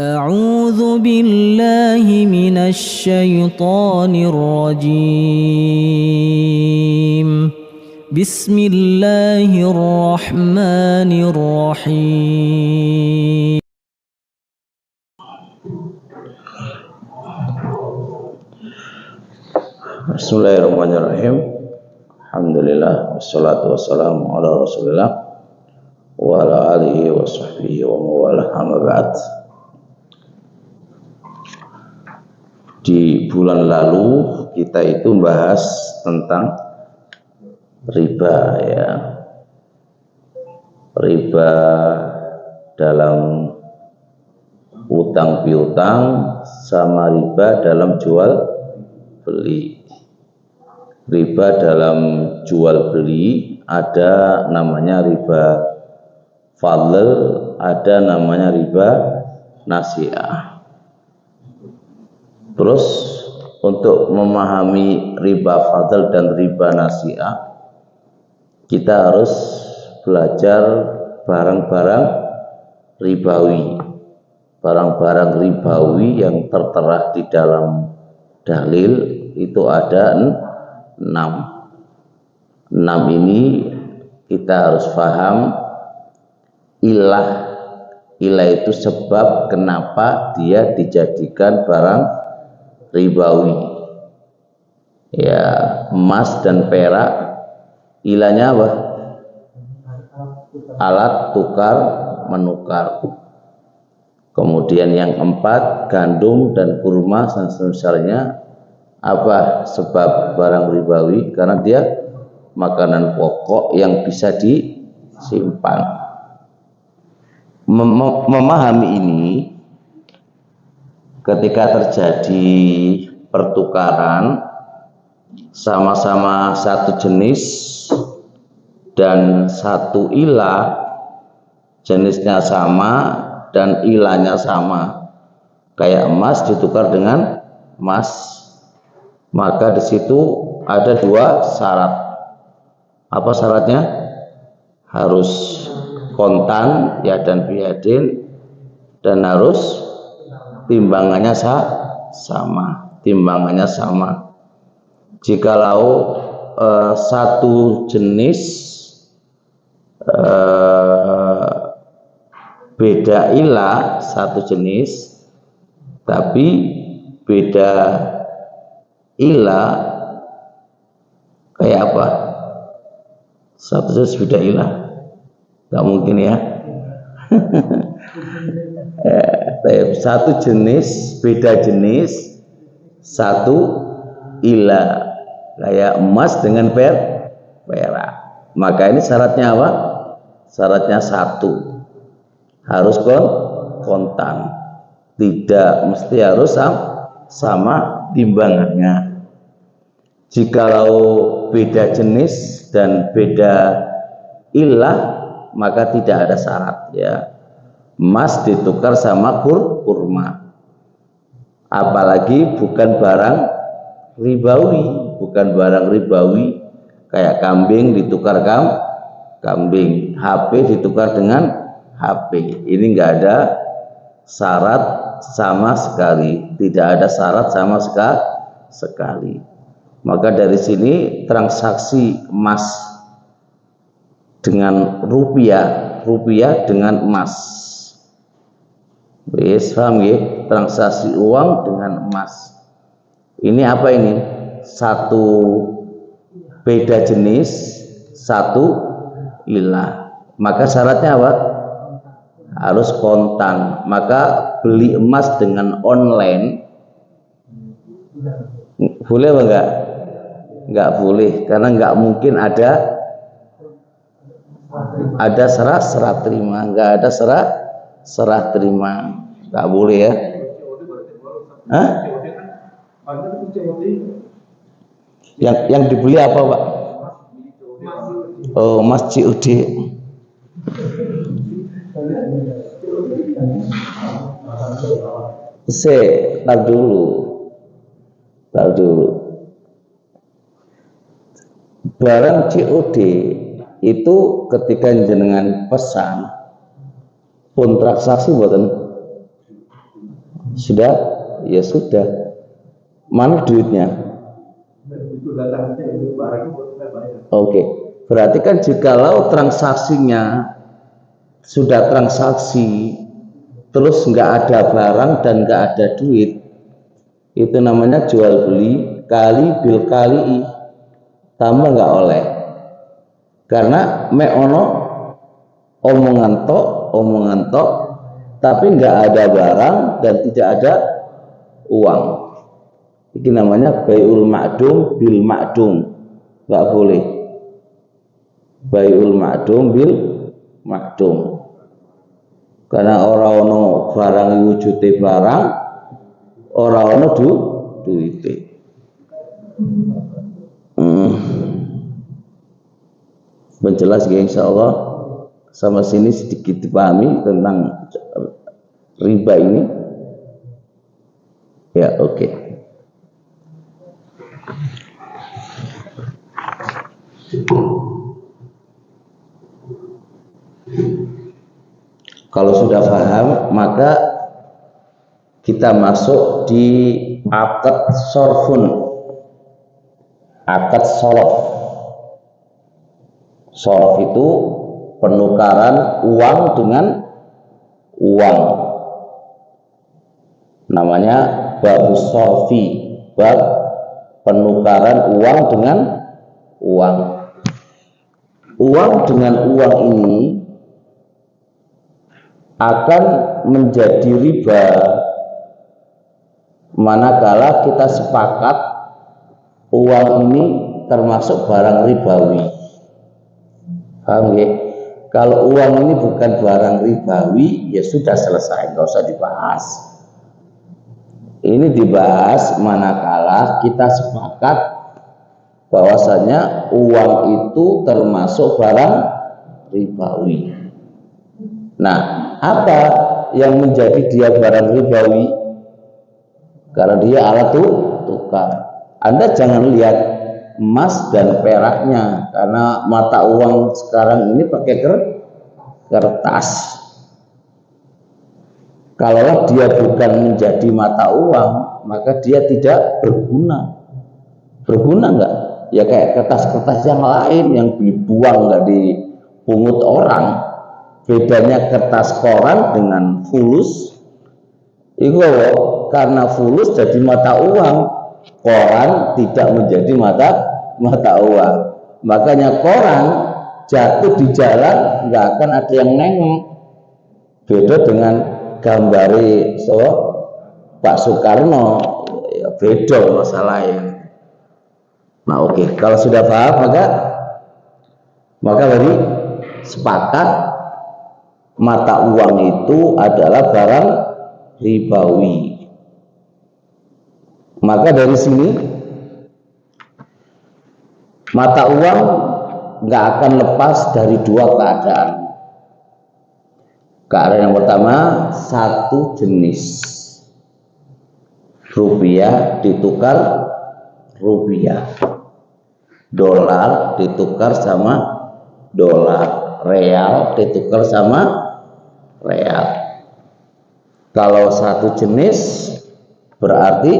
أعوذ بالله من الشيطان الرجيم. بسم الله الرحمن الرحيم. Bismillahirrahmanirrahim. Alhamdulillah wassalatu wassalamu ala Rasulillah wa ala alihi wa sahbihi wa mawalah, amma ba'd. Di bulan lalu kita itu membahas tentang riba, ya. Riba dalam utang piutang sama riba dalam jual beli. Riba dalam jual beli ada namanya riba fadl, ada namanya riba nasi'ah. Terus untuk memahami riba fadl dan riba nasi'ah, kita harus belajar barang-barang ribawi. Barang-barang ribawi yang tertera di dalam dalil itu ada 6. 6 ini kita harus paham ilah. Ilah itu sebab kenapa dia dijadikan barang ribawi. Ya, emas dan perak ilahnya apa? Alat tukar menukar. Kemudian yang 4, gandum dan kurma dan semisalnya. Apa sebab barang ribawi? Karena dia makanan pokok yang bisa disimpan. Memahami ini, ketika terjadi pertukaran sama-sama satu jenis dan satu ilah, jenisnya sama dan ilahnya sama, kayak emas ditukar dengan emas, maka di situ ada 2 syarat. Apa syaratnya? Harus kontan ya dan biadin, dan harus timbangannya sama. Timbangannya sama. Jikalau satu jenis beda ilah, satu jenis tapi beda ilah, kayak apa? Satu jenis beda ilah, nggak mungkin ya. Satu jenis beda jenis, satu ilah, kayak emas dengan perak. Maka ini syaratnya apa? Syaratnya 1, harus kontan, tidak mesti harus sama timbangannya. Jikalau beda jenis dan beda ilah, maka tidak ada syarat, ya. Emas ditukar sama kurma, apalagi bukan barang ribawi. Bukan barang ribawi, kayak kambing ditukar kambing, HP ditukar dengan HP. Ini enggak ada syarat sama sekali, tidak ada syarat sama sekali. Maka dari sini transaksi emas dengan rupiah, rupiah dengan emas. Wis paham ya? Transaksi uang dengan emas. Ini apa ini? Satu beda jenis, satu ilah. Maka syaratnya apa? Harus kontan. Maka beli emas dengan online boleh apa enggak? Enggak boleh, karena enggak mungkin ada serah terima, enggak ada serah terima, enggak boleh ya. Hah? Yang dibeli apa, Pak? Oh, emas COD. Tar dulu. Barang COD itu ketika jenengan pesan pun transaksi buatan Sudah? Ya sudah. Mana duitnya? Oke. Berarti kan jikalau transaksinya sudah transaksi, terus nggak ada barang dan nggak ada duit, itu namanya jual beli kali bil kali, tambah nggak oleh. Karena meono omongan tok, tapi nggak ada barang dan tidak ada uang. Ini namanya bai'ul ma'dum bil ma'dum, nggak boleh. Bai'ul ma'dum bil ma'dum. Karena orang ono barang wujute barang, orang ono duite. Menjelas ya insyaallah. Sama sini sedikit dipahami tentang riba ini. Ya, oke. Kalau sudah paham, maka kita masuk di akad sorfun, akad sorof. Sorof itu penukaran uang dengan uang. Namanya babus sorfi, bab penukaran uang dengan uang. Uang dengan uang ini akan menjadi riba manakala kita sepakat uang ini termasuk barang ribawi. Paham ya? Kalau uang ini bukan barang ribawi, ya sudah selesai, nggak usah dibahas. Ini dibahas manakala kita sepakat bahwasanya uang itu termasuk barang ribawi. Nah, apa yang menjadi dia barang ribawi? Karena dia alat tukar. Anda jangan lihat emas dan peraknya, karena mata uang sekarang ini pakai kertas. Kalau dia bukan menjadi mata uang, maka dia tidak berguna. Berguna enggak? Ya kayak kertas-kertas yang lain yang dibuang, nggak dipungut orang. Bedanya kertas koran dengan fulus, itu karena fulus jadi mata uang, koran tidak menjadi mata uang. Makanya koran jatuh di jalan nggak akan ada yang nengok. Beda dengan gambari Pak Soekarno, ya beda masalahnya. Nah oke. Kalau sudah paham maka dari sepakat mata uang itu adalah barang ribawi. Maka dari sini mata uang nggak akan lepas dari dua keadaan. Keadaan yang pertama, satu jenis, rupiah ditukar rupiah, dolar ditukar sama dolar, real ditukar sama real. Kalau satu jenis berarti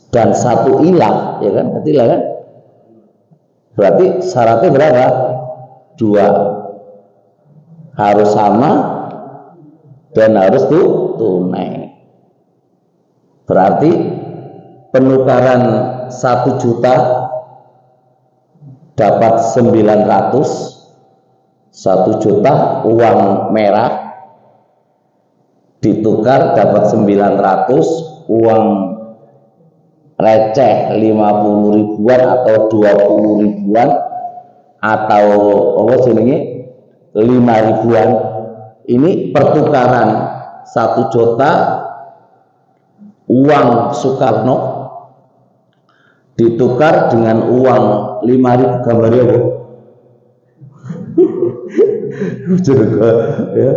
dan satu ilah, ya kan? Berarti ilah kan? Berarti syaratnya berapa? Dua, harus sama dan harus tunai. Berarti penukaran 1 juta dapat 900, 1 juta uang merah ditukar dapat 900 uang receh 50 ribuan atau 20 ribuan atau apa jenenge 5 ribuan. Ini pertukaran 1 juta uang Soekarno ditukar dengan uang 5.000 gambarnya ya. Ya.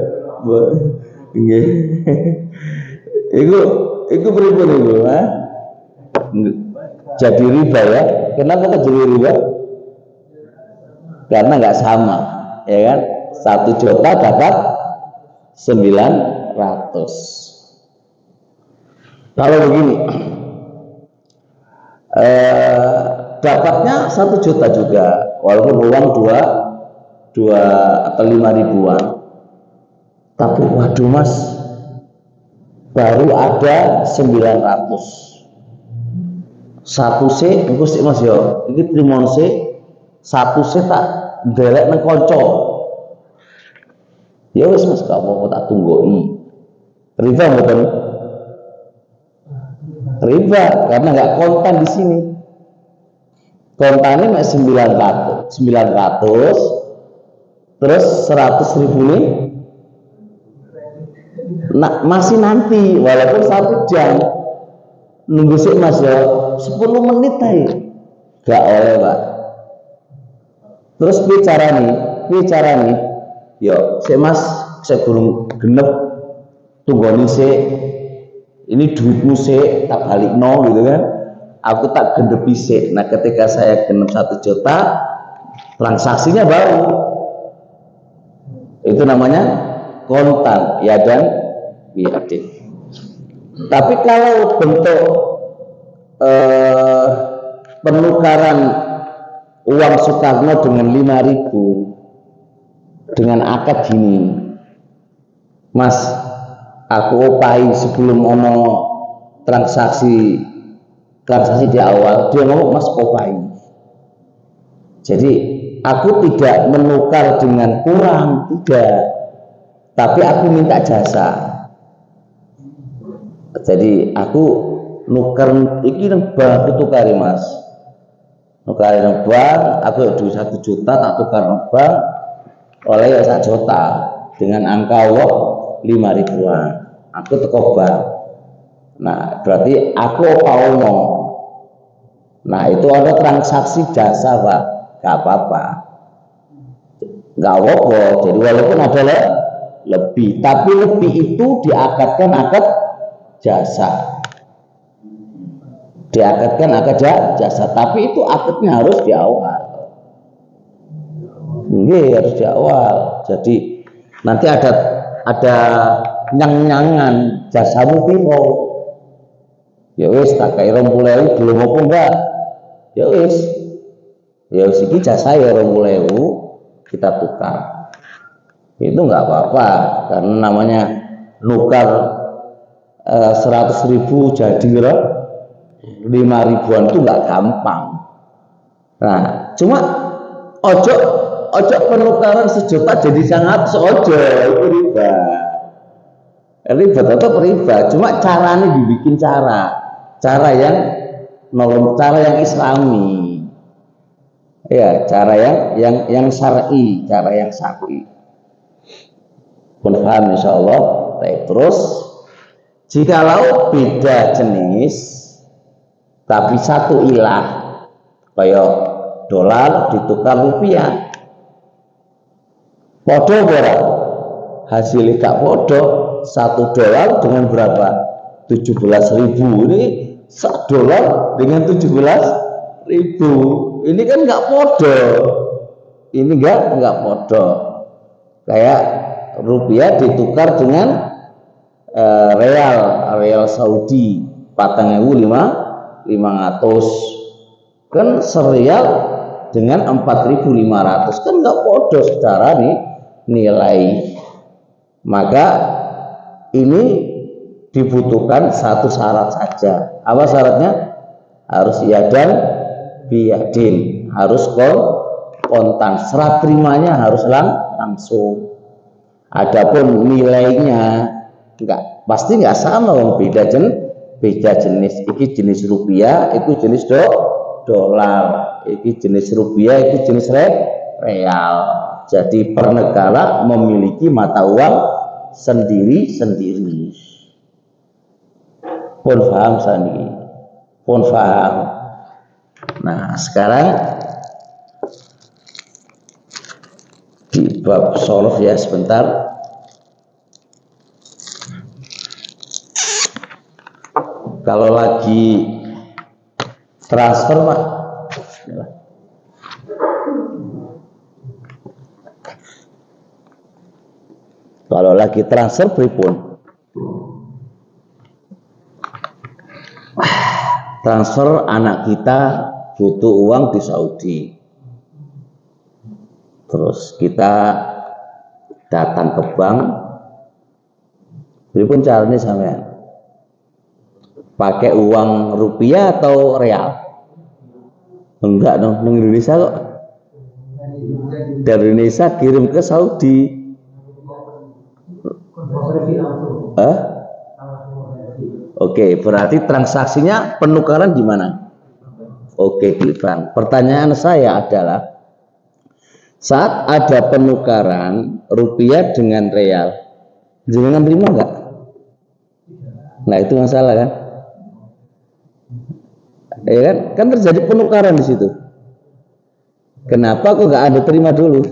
Itu berapa itu, jadi riba ya. Kenapa kok jadi riba? Karena nggak sama, ya kan? 1 juta dapat 900. Kalau begini, dapatnya 1 juta juga, walaupun uang 2 atau 5 ribuan. Tapi waduh mas, baru ada 900. Satu C, engko sik mas yo, iki trimon C, satu C tak ndelek nang kanca. Ya wis mas, gak apa-apa tak tunggoi. Riba mboten? Riba karena nggak kontan di sini. Kontannya mek 900, terus 100 ribu nih. Nah, masih nanti, walaupun 1 jam. Nunggu sih mas ya, 10 menit aja. Gak oleh pak. Terus bicara nih. Yo, sih mas, saya belum genep tunggoni sih. Ini duitmu sih tak balik no gitu kan. Aku tak gendepi sih. Nah ketika saya genep 1 juta, transaksinya baru. Itu namanya kontan ya dan biadin. Tapi kalau bentuk penukaran uang Soekarno dengan 5.000 dengan akad gini, mas, aku opahi sebelum ono transaksi di awal, dia ngomong mas opahi. Jadi aku tidak menukar dengan kurang, tidak, tapi aku minta jasa. Jadi aku nuker iki nang bank tukari mas, nukari nang bank, aku duit 1 juta tak tukar nang bank oleh 1 juta dengan angka 5 ribuan. Aku teko bank. Nah berarti aku ono. Nah itu ada transaksi jasa pak, gak apa-apa, gak apa-apa. Jadi walaupun ada lebih, tapi lebih itu diakatkan akad jasa, jasa. Tapi itu akadnya harus di awal. Ini harus di awal. Jadi nanti ada nyang-nyangan jasamu piro. Ya wis tak kaya 20.000 belum apa enggak. Ya wis iki jasa ya 20.000 kita tukar. Itu enggak apa-apa karena namanya nukar 100.000 jadi 5 ribuan itu enggak gampang. Nah, cuma ojo penukaran 1 juta jadi 100 ojo, itu riba. Riba tetap riba, cuma caranya dibikin cara yang islami. Ya, cara yang syar'i, cara yang syar'i. Pun paham insyaallah. Terus jikalau beda jenis tapi satu ilah, kayak dolar ditukar rupiah, podo berapa hasilnya gak podo. 1 dolar dengan berapa? 17.000. Ini 1 dolar dengan 17.000. Ini kan nggak podo. Ini nggak podo. Kayak rupiah ditukar dengan real Saudi 4.500, kan serial dengan 4.500, kan nggak podo secara nilai. Maka ini dibutuhkan satu syarat saja. Apa syaratnya? Harus iya dan biadin, harus kontan, serat terimanya harus langsung. Adapun nilainya pasti nggak sama, beda jenis. Iki jenis rupiah, itu jenis dolar, iki jenis rupiah, itu jenis real. Jadi per negara memiliki mata uang sendiri-sendiri. Pun paham sandi, pun paham. Nah sekarang di bab sorof ya sebentar. Kalau lagi transfer mak, kalau lagi transfer pripun? transfer anak kita butuh uang di Saudi. Terus kita datang ke bank, beripun caranya sampean? Pakai uang rupiah atau real? Enggak dong, di Indonesia kok. Dari Indonesia kirim ke Saudi. Oke, berarti transaksinya penukaran di mana? Oke, di bank. Pertanyaan saya adalah, saat ada penukaran rupiah dengan real, jenengan terima nggak? Nah, itu masalah kan? Ya kan? Kan terjadi penukaran di situ. Kenapa kok nggak Anda terima dulu?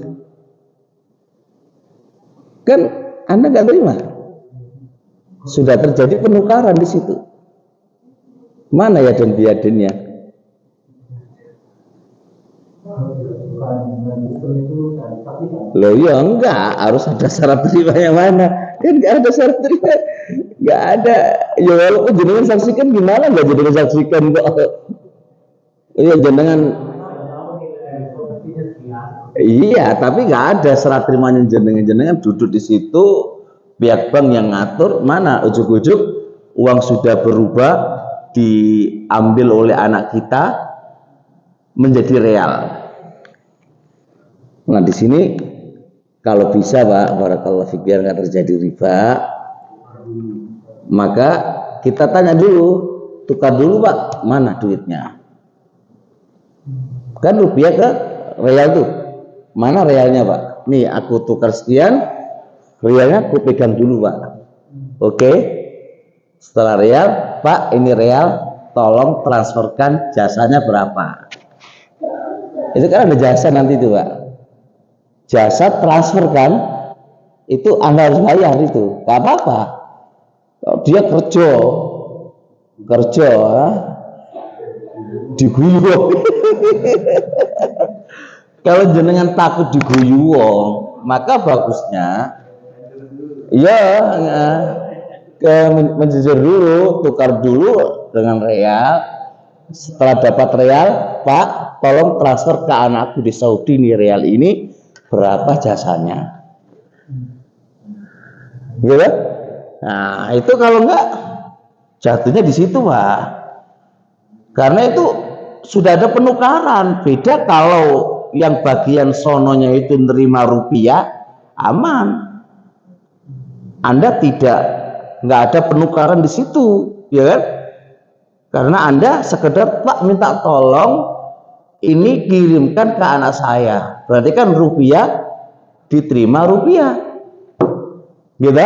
Kan Anda nggak terima. Sudah terjadi penukaran di situ. Mana ya dan biadinnya? Loh ya enggak, harus ada syarat terima yang mana? Kan enggak ada syarat terima, enggak ada. Ya walaupun jenengan saksikan gimana enggak jenengan saksikan kok? Iya jenengan. Iya, tapi enggak ada syarat terimanya jenengan duduk di situ, pihak bank yang ngatur, mana ujuk-ujuk uang sudah berubah diambil oleh anak kita menjadi real. Nah di sini kalau bisa Pak, barakallahu fiik, biar nggak terjadi riba, maka kita tanya dulu, tukar dulu Pak, mana duitnya? Kan rupiah ke real tuh, mana realnya Pak? Nih aku tukar sekian, realnya aku pegang dulu Pak. Oke, setelah real, Pak ini real, tolong transferkan jasanya berapa? Itu kan ada jasa nanti tuh Pak. Jasa transfer kan, itu Anda harus bayar itu, gak apa-apa. Kalau dia kerja diguyur. Kalau jenengan takut diguyur, maka bagusnya ya menjujur dulu, tukar dulu dengan real. Setelah dapat real, Pak tolong transfer ke anakku di Saudi nih real ini, berapa jasanya, gitu? Nah itu kalau enggak jatuhnya di situ Pak, karena itu sudah ada penukaran. Beda kalau yang bagian sononya itu nerima rupiah, aman, Anda nggak ada penukaran di situ, ya kan? Karena Anda sekedar Pak minta tolong ini kirimkan ke anak saya, berarti kan rupiah diterima rupiah, gitu.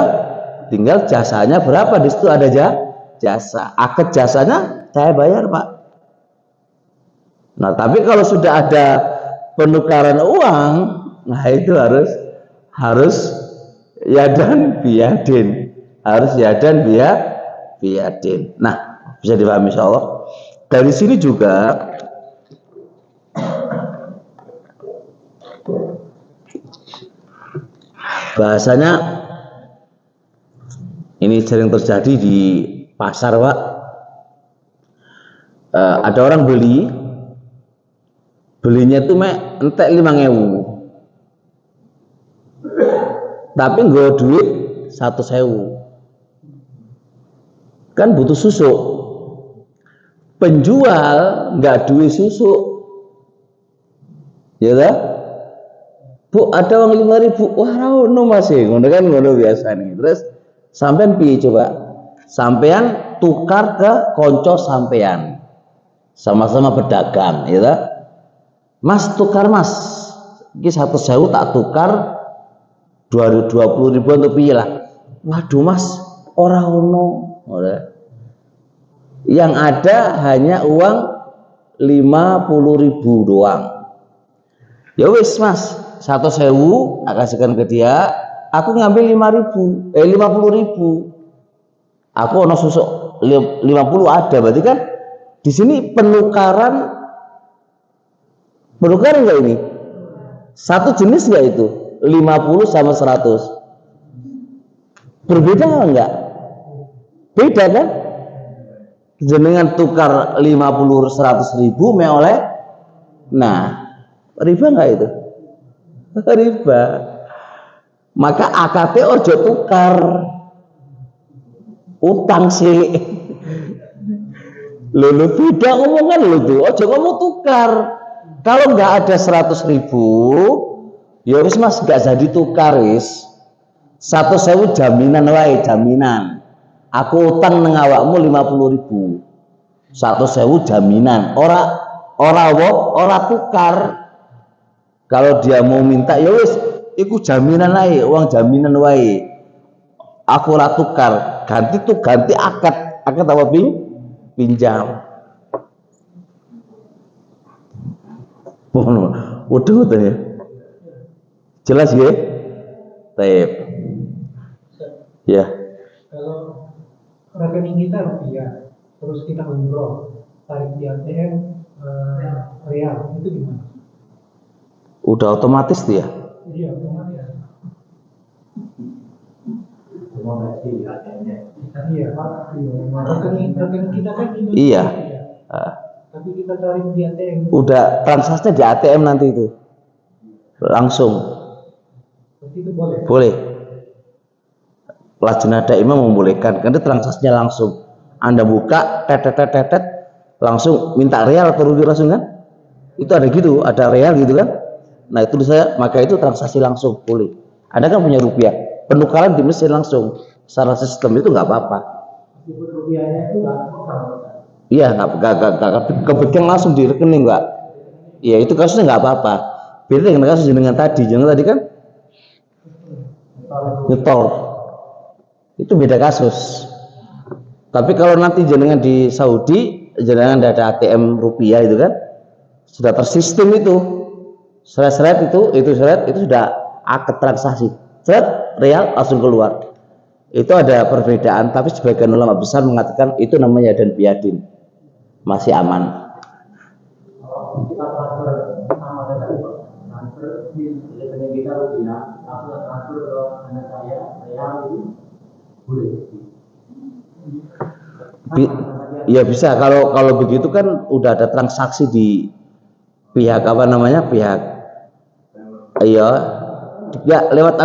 Tinggal jasanya berapa, di situ ada jasa, akad jasanya saya bayar Pak. Nah tapi kalau sudah ada penukaran uang, nah itu harus yadan biadin, harus yadan biadin. Nah bisa dipahami insyaallah. Dari sini juga bahasanya ini sering terjadi di pasar Pak. Ada orang belinya tuh entek 5.000, tapi nggak duit 1.000, kan butuh susu. Penjual nggak duit susu, ya kan? Bu ada uang 5.000, wah rauno masih, ngono kan, ngono biasa nih. Terus sampean piye coba? Sampean tukar ke konco sampean, sama-sama pedagang, ya kan? Mas tukar mas, ini 1.000 tak tukar 20.000 untuk piye lah? Waduh mas, orang ono, yang ada hanya uang 50.000 doang. Ya wis mas, 1.000 tak kasihkan ke dia, aku ngambil 50.000. Aku ono susuk 50 ada, berarti kan di sini penukaran enggak ini? Satu jenis enggak itu? 50 sama 100. Berbeda enggak? Beda kan? jenengan tukar 50-100 ribu me oleh, nah riba nggak itu? Riba. Maka akate ojo tukar, utang sih. Lu beda ngomongan lu tuh, ojo ngomong tukar. Kalau nggak ada 100 ribu, ya wis mas nggak jadi tukar wis. 100.000 jaminan wae, jaminan. Aku utang nang awakmu 50 ribu. 100.000 jaminan. Ora tukar. Kalau dia mau minta ya wis, iku jaminan wae, uang jaminan wae. Aku ora tukar, ganti akad. Akad apa pinjam. Udah ya. Jelas ya? Baik. Ya. Kalau rekening kita rupiah, terus kita umroh, tarik di ATM real, itu gimana? Udah otomatis dia. Iya, otomatis. Iya, rekening kita kan di Indonesia. Iya. Tapi kita tarik di ATM. Udah transaksinya di ATM nanti itu. Langsung. Berarti itu boleh. Boleh. Lajnah Daimah membolehkan karena transaksinya langsung. Anda buka tetet langsung minta real atau rupiah langsung kan? Itu ada gitu, ada real gitu kan? Nah itu saya, maka itu transaksi langsung boleh. Anda kan punya rupiah, penukaran di mesin langsung. Secara sistem itu nggak apa-apa. Rupiahnya itu Iya, nggak kepegang langsung di rekening nggak? Iya itu kasusnya nggak apa-apa. Beda dengan kasus jenengan tadi kan nyetor. Itu beda kasus. Tapi kalau nanti jenengan di Saudi, jenengan ada ATM rupiah itu kan, sudah tersistem itu. Seret itu sudah akad transaksi. Seret real langsung keluar. Itu ada perbedaan, tapi sebagian ulama besar mengatakan itu namanya dan biadin, masih aman. kita transfer rekening kita rupiah, langsung transfer ke anak saya real itu boleh. Ya bisa kalau begitu kan udah ada transaksi di pihak iya ya lewat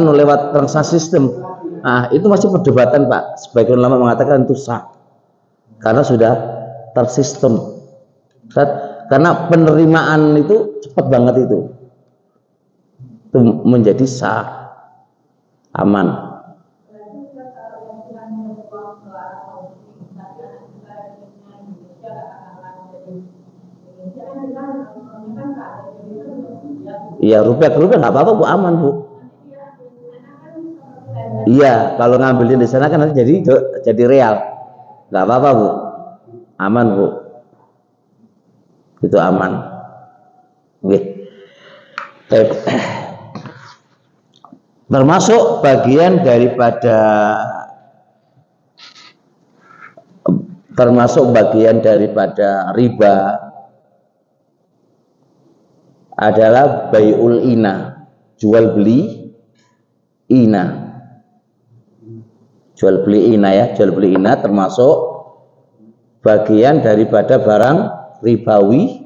transaksi sistem. Nah itu masih perdebatan Pak, sebagian ulama mengatakan itu sah karena sudah tersistem, karena penerimaan itu cepat banget itu menjadi sah, aman. Iya rupiah ke rupiah nggak apa-apa Bu, aman Bu. Iya kalau ngambilin di sana kan nanti jadi real, nggak apa-apa Bu, aman Bu, itu aman. Oke. Termasuk bagian daripada riba adalah bai'ul ina, jual beli ina. Jual beli ina termasuk bagian daripada barang ribawi,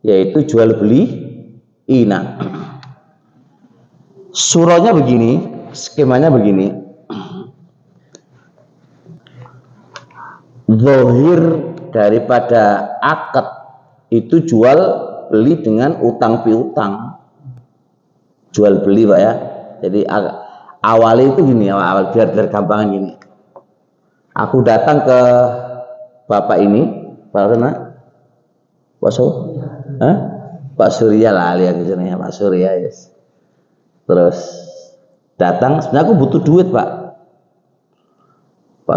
yaitu jual beli ina. Surahnya begini, skemanya begini. Zahir daripada akad itu jual beli dengan utang piutang. Jual beli Pak ya. Jadi awalnya itu gini, awal biar gampangan gini. Aku datang ke bapak ini, Pak Surya lah lihat di sini ya, Pak Surya yes. Terus datang, sebenarnya aku butuh duit Pak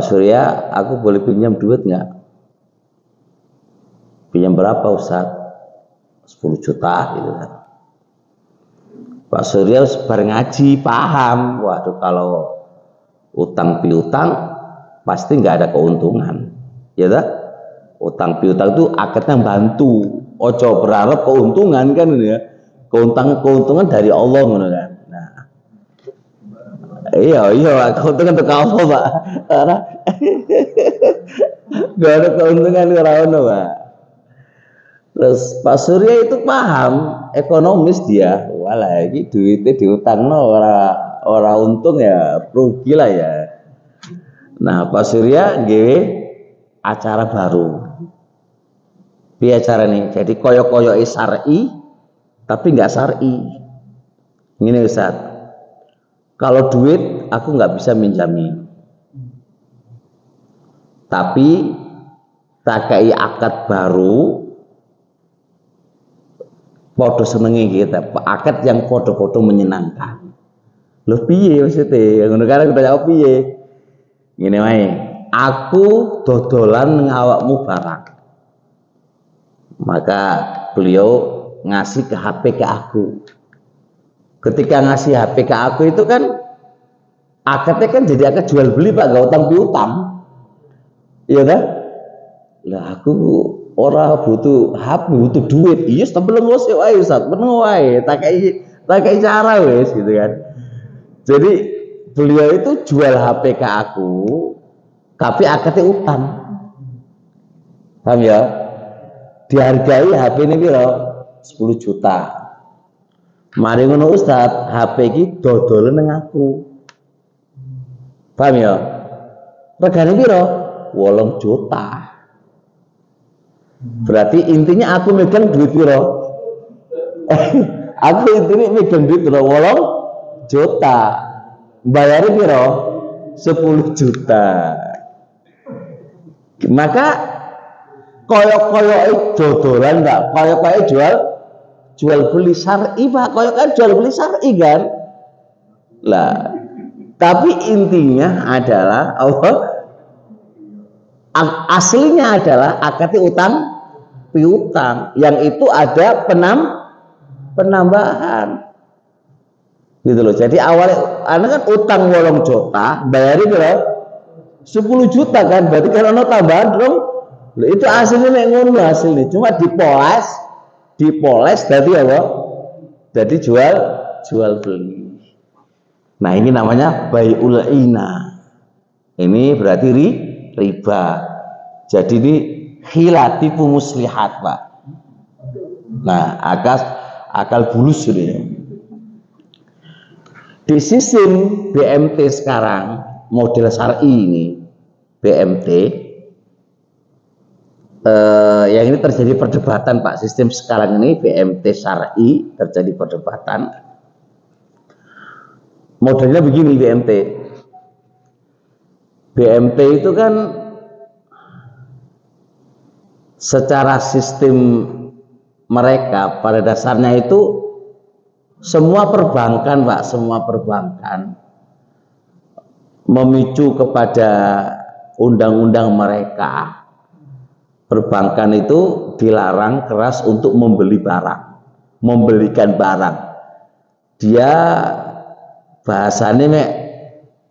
Surya, aku boleh pinjam duit nggak? Pinjam berapa Ustaz? 10 juta gitu kan. Pak Surya bareng ngaji paham, waduh kalau utang piutang pasti nggak ada keuntungan, ya tak? Utang piutang itu akadnya bantu, ojo berharap keuntungan kan ini ya, keuntungan dari Allah kan. Nah, iya keuntungan untuk Allah Pak. Gak ada keuntungan ora ono, Pak. Terus Pak Surya itu paham ekonomis dia. Walah iki duitnya diutangno ora untung ya, rugi lah ya. Nah, Pak Surya ngewe acara baru. Piye carane? Jadi koyo-koyoke syar'i tapi nggak syar'i. Ngene Ustaz. Kalau duit aku nggak bisa minjami. Tapi tak kei akad baru podo senengi kita, akad yang podo-podo menyenangkan. Lho piye maksudnya? Ngono kan aku jawab piye? Ngene wae. Aku dodolan ngawakmu barang. Maka beliau ngasih ke HP ke aku. Ketika ngasih HP ke aku itu kan akadnya kan jadi akad jual beli Pak, gak utang piutang. Iya kan? Lah aku ora butuh HP, butuh duit. Iya, sebelum wis wae Ustaz, meneng wae, tak kai cara wis gitu kan. Jadi beliau itu jual HP ke aku, tapi akadnya utang. Paham ya? Dihargai HP ini piro? 10 juta. Mari ngono Ustaz, HP iki dodolen nang aku. Paham ya? Regane piro? 8 juta. Berarti intinya aku megang duit piro? Aku intinya megang duit piro? 8 juta. Bayar piro? 10 juta. Maka koyok-koyok dodolan enggak? Koyok-koyok jual beli syar'i Pak. Koyok kan jual beli syar'i kan? Lah, tapi intinya adalah aslinya adalah akad utang piutang yang itu ada penambahan gitu loh. Jadi awalnya kan utang 8 juta, bayari berapa? 10 juta kan, berarti kan ada tambahan dong. Itu aslinya nek ngono hasilnya, cuma dipoles tadi apa? Jadi jual beli. Nah, ini namanya bai'ul ina. Ini berarti riba. Jadi ini khilatifu muslihat Pak. Nah, akal bulus ini. Di sistem BMT sekarang model syar'i ini BMT yang ini terjadi perdebatan Pak. Sistem sekarang ini BMT syar'i terjadi perdebatan. Modelnya begini BMT. BMT itu kan secara sistem mereka pada dasarnya itu semua perbankan Pak, semua perbankan memicu kepada undang-undang mereka. Perbankan itu dilarang keras untuk membeli barang, membelikan barang. Dia bahasanya mek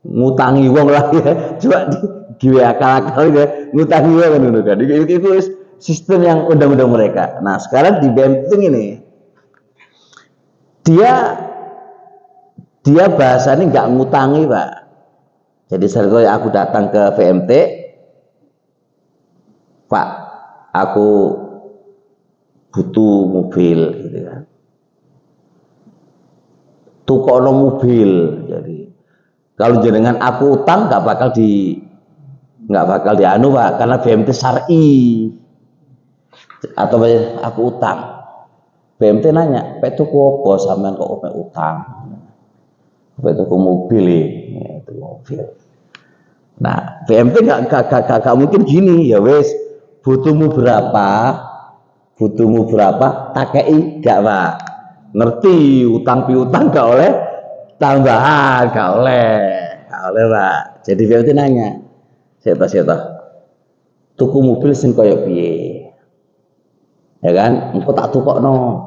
ngutangi wong lah ya. Coba gue akal-akal ya, ngutangi wong ngono kan. Itu sistem yang undang-undang mereka. Nah, sekarang di BMT ini dia bahasanya nggak ngutangi Pak. Jadi saya aku datang ke BMT, Pak, aku butuh mobil gitu kan. Tukokno mobil. Jadi kalau jenengan aku utang nggak bakal dianu Pak, karena BMT syar'i. Atau aku utang. BMT nanya, "Pak tuku apa sampean kok opo utang?" Pak tuku mobil ya, itu mobil. Nah, BMT nggak mungkin gini ya wes, butuhmu berapa, tak kei gak Pak. Ngerti utang piutang gak oleh tambahan, gak oleh Pak. Jadi BMT nanya, siapa tuku mobil sing koyo piye? Ya kan, engko tak tukokno.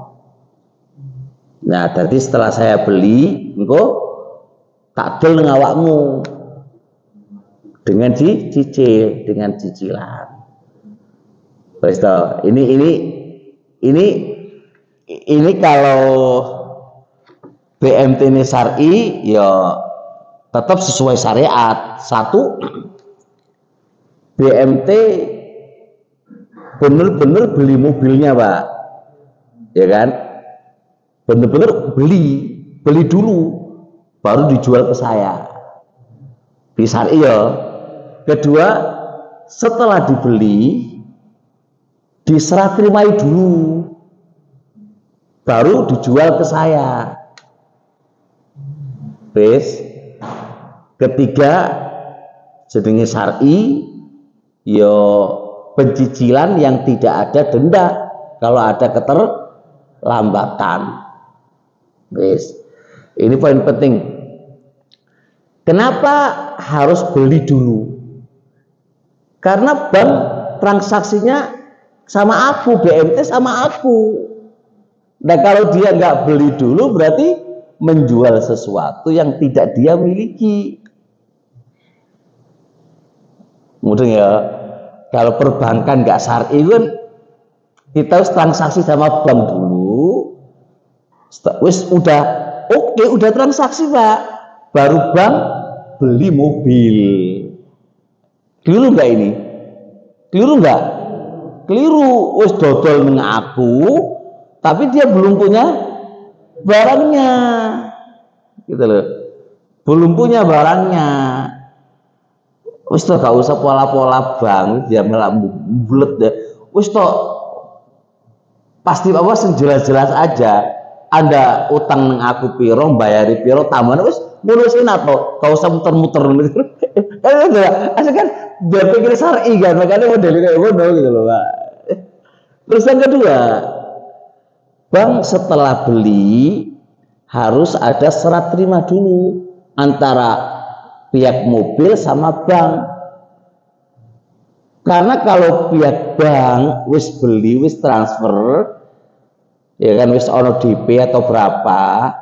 Nah, jadi setelah saya beli, engko tak dol nang awakmu dengan dengan cicilan. Wis to, ini kalau BMT ini syar'i ya tetap sesuai syariat. Satu, BMT bener-bener beli mobilnya Pak, ya kan, bener-bener beli dulu baru dijual ke saya, bisa iya. Kedua, setelah dibeli diserah terimai dulu baru dijual ke saya. Wis. Ketiga, jenenge syar'i yo pencicilan yang tidak ada denda kalau ada keterlambatan. Wis. Ini poin penting. Kenapa harus beli dulu? Karena bank transaksinya sama aku, BMT sama aku. Nah kalau dia nggak beli dulu berarti menjual sesuatu yang tidak dia miliki. Mungkin ya, kalau perbankan nggak syar'i kan kita harus transaksi sama bank dulu. Wis udah oke, udah transaksi Pak, baru bank beli mobil. Keliru nggak ini? Keliru nggak? Keliru. Wis dodol dengan aku, tapi dia belum punya barangnya, gitu loh. Belum punya barangnya. Wis toh gak usah pola-pola bank, dia malah bulet deh. Wis toh pasti apa jelas-jelas aja. Anda utang nang aku piro, bayari piro, tambahan wis ngurusin atau gak usah muter-muter gitu. Asal kan biar pikir syar'i kan, makanya modelnya kayak ngono gitu loh Pak. Terus yang kedua, bank setelah beli harus ada serah terima dulu antara pihak mobil sama bank. Karena kalau pihak bank wis beli, wis transfer, ya kan wis ono DP atau berapa,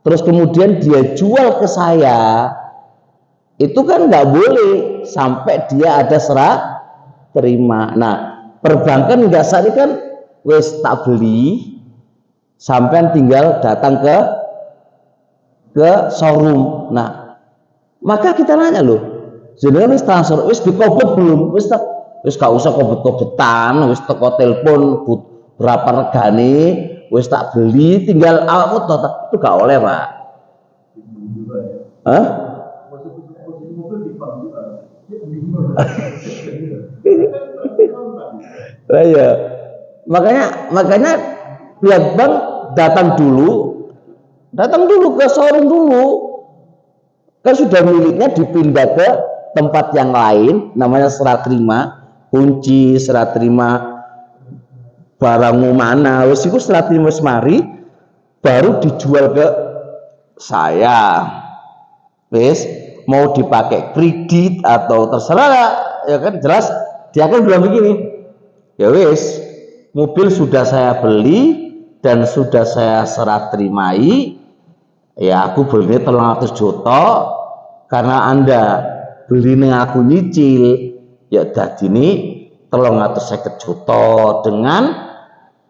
terus kemudian dia jual ke saya, itu kan nggak boleh sampai dia ada serah terima. Nah, perbankan nggak sah kan wis tak beli, sampai tinggal datang ke showroom. Nah, maka kita nanya loh, jenengan wis transfer, wis dikobet belum? Wis gak usah kobet-kobetan, wis teko telepon berapa regane, wis tak beli, tinggal awakmu itu gak oleh Pak. Hah? Ya, makanya pihak bank datang dulu ke showroom dulu, kan sudah miliknya dipindah ke tempat yang lain, namanya serah terima, kunci serah terima barangmu mana, wis iku serah terima semari, baru dijual ke saya. Wis mau dipakai kredit atau terserah, ya kan jelas dia akan bilang begini, ya wis mobil sudah saya beli dan sudah saya serah terimai, ya aku belinya 300 juta karena Anda beli ning aku nyicil, ya dadi ini 350 juta dengan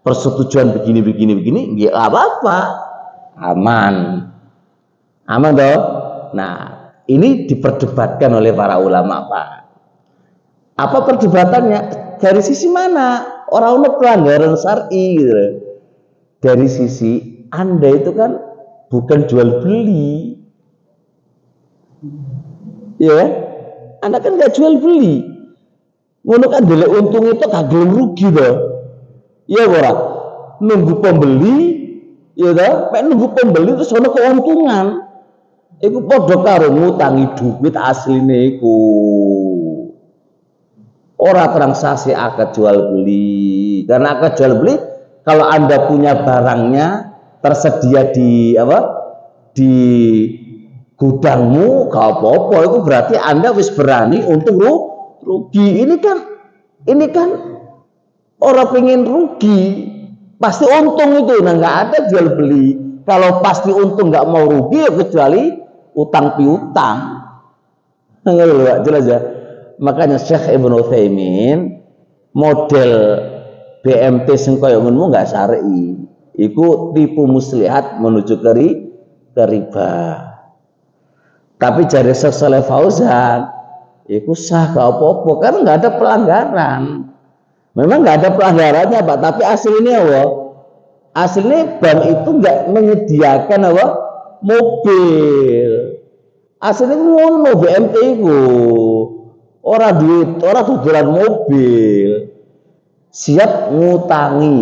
persetujuan begini, ya apa-apa, aman toh. Nah, ini diperdebatkan oleh para ulama Pak. Apa perdebatannya? Dari sisi mana? Orang pelanggaran syar'i gitu. Dari sisi Anda itu kan bukan jual beli, ya kan? Anda kan nggak jual beli, ngono kan delek untung itu kagak rugi loh, ya ora nunggu pembeli, ya dah, nunggu pembeli terus ono keuntungan, iku padha karo ngutangi duit asline iku, ora transaksi akad jual beli. Karena akad jual beli kalau Anda punya barangnya tersedia di gudangmu, gak apa-apa, itu berarti Anda wis berani untuk rugi. Ini kan orang pengen rugi, pasti untung itu. Nah, nggak ada jual beli. Kalau pasti untung nggak mau rugi, ya kecuali utang piutang. Nggak jelas ya. Makanya Syekh Ibnu Utsaimin model BMT sing koyo ngono nggak syar'i. Iku tipu muslihat menuju ke riba. Tapi jari Syekh Shalih Fauzan, iku sah gak apa-apa karena nggak ada pelanggaran. Memang nggak ada pelanggarannya Pak, tapi aslinya apa? Aslinya bank itu nggak menyediakan apa? Mobil. Aslinya ngono BMT itu. Orang duit, orang tujuan mobil. Siap ngutangi.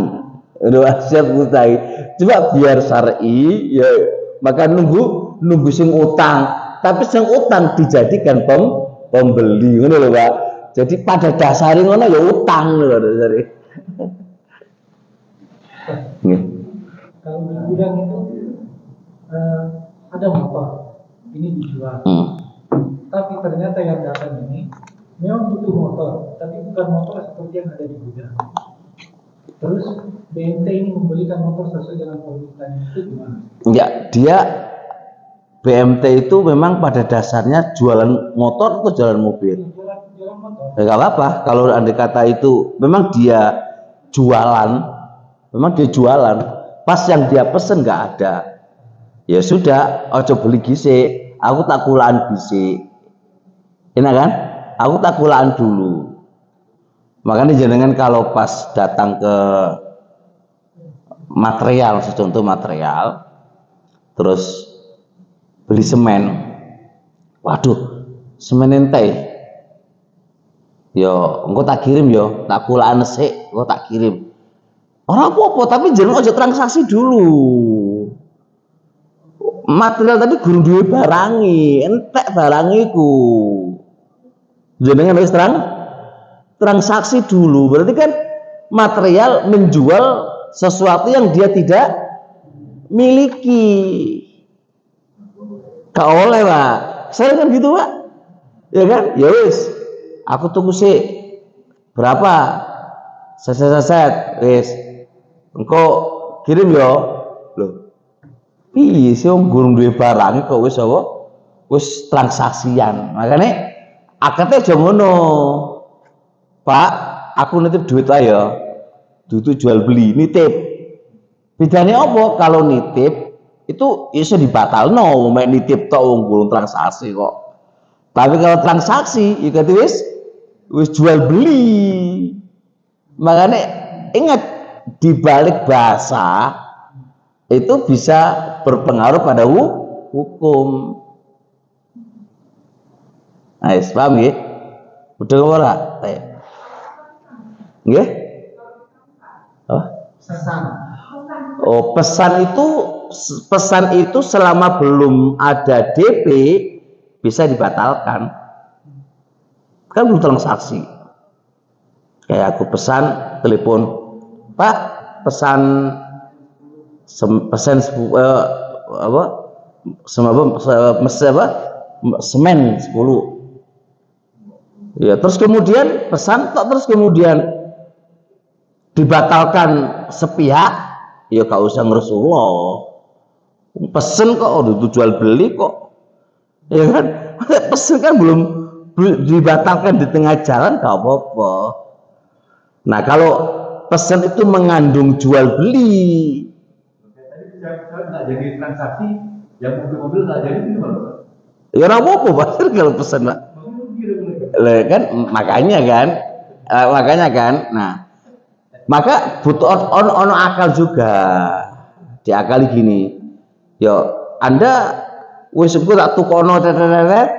Siap ngutangi. Coba biar syar'i ya, maka nunggu sing utang. Tapi sing utang dijadikan pembeli ngono lho Pak. Jadi pada dasarnya ngono ya utang lho dasarnya. Kalau di gudang itu ada motor, ini dijual. Tapi ternyata yang datang ini memang butuh motor, tapi bukan motor seperti yang ada di gudang. Terus BMT ini membelikan motor sesuai dengan permintaan itu gimana? Ya, dia BMT itu memang pada dasarnya jualan motor atau jualan mobil? Jualan motor. Ya, gak apa-apa. Kalau andai kata itu memang dia jualan, pas yang dia pesen nggak ada, ya sudah, ojo beli gisik, aku tak kulaan gisik, enak kan? Aku tak kulaan dulu. Makanya jenengan kalau pas datang ke material, contoh material, terus beli semen, waduh, semen ente, yo, engkau tak kirim yo, tak kulaan sik, engkau tak kirim. Orang apa-apa, tapi jenengan aja transaksi dulu. Material tadi guru duwe barangi, entek barangiku. Jenengan harus transaksi dulu. Berarti kan material menjual sesuatu yang dia tidak miliki. Gak oleh Pak. Saya kan gitu Pak. Ya kan? Ya wis. Aku tunggu sih. Berapa? Set. Wis. Engkau kirim yo. Loh. Piye sih wong gurung duwe barang kok wis apa? Wis transaksian. Makanya akadnya aja ngono. Pak, aku nitip duit aja ya. Duit jual beli, nitip. Bedanya apa? Kalau nitip itu bisa dibatalno, mek nitip tok wong gurung transaksi kok. Tapi kalau transaksi iku wis jual beli. Makanya ingat di balik bahasa itu bisa berpengaruh pada hukum. Nah, paham ya? Udah ora? Nggih? Oh. Oh, pesan itu selama belum ada DP bisa dibatalkan. Kan belum transaksi. Kayak aku pesan telepon, Pak, pesan semen 10. Ya, terus kemudian pesan terus kemudian dibatalkan sepihak, ya gak usah ngerusullah. Pesen kok udah jual beli kok. Ya kan? Pesen kan belum dibatalkan di tengah jalan gak apa-apa. Nah, kalau pesen itu mengandung jual beli. Tadi nggak jadi transaksi, yang mobil nggak jadi gimana? Ya ora apa-apa, Pak, kalau pesen, Pak. Kan makanya kan. Nah, maka butuh ono akal juga. Diakali gini. Yo, Anda wis engko tak tukono tetet.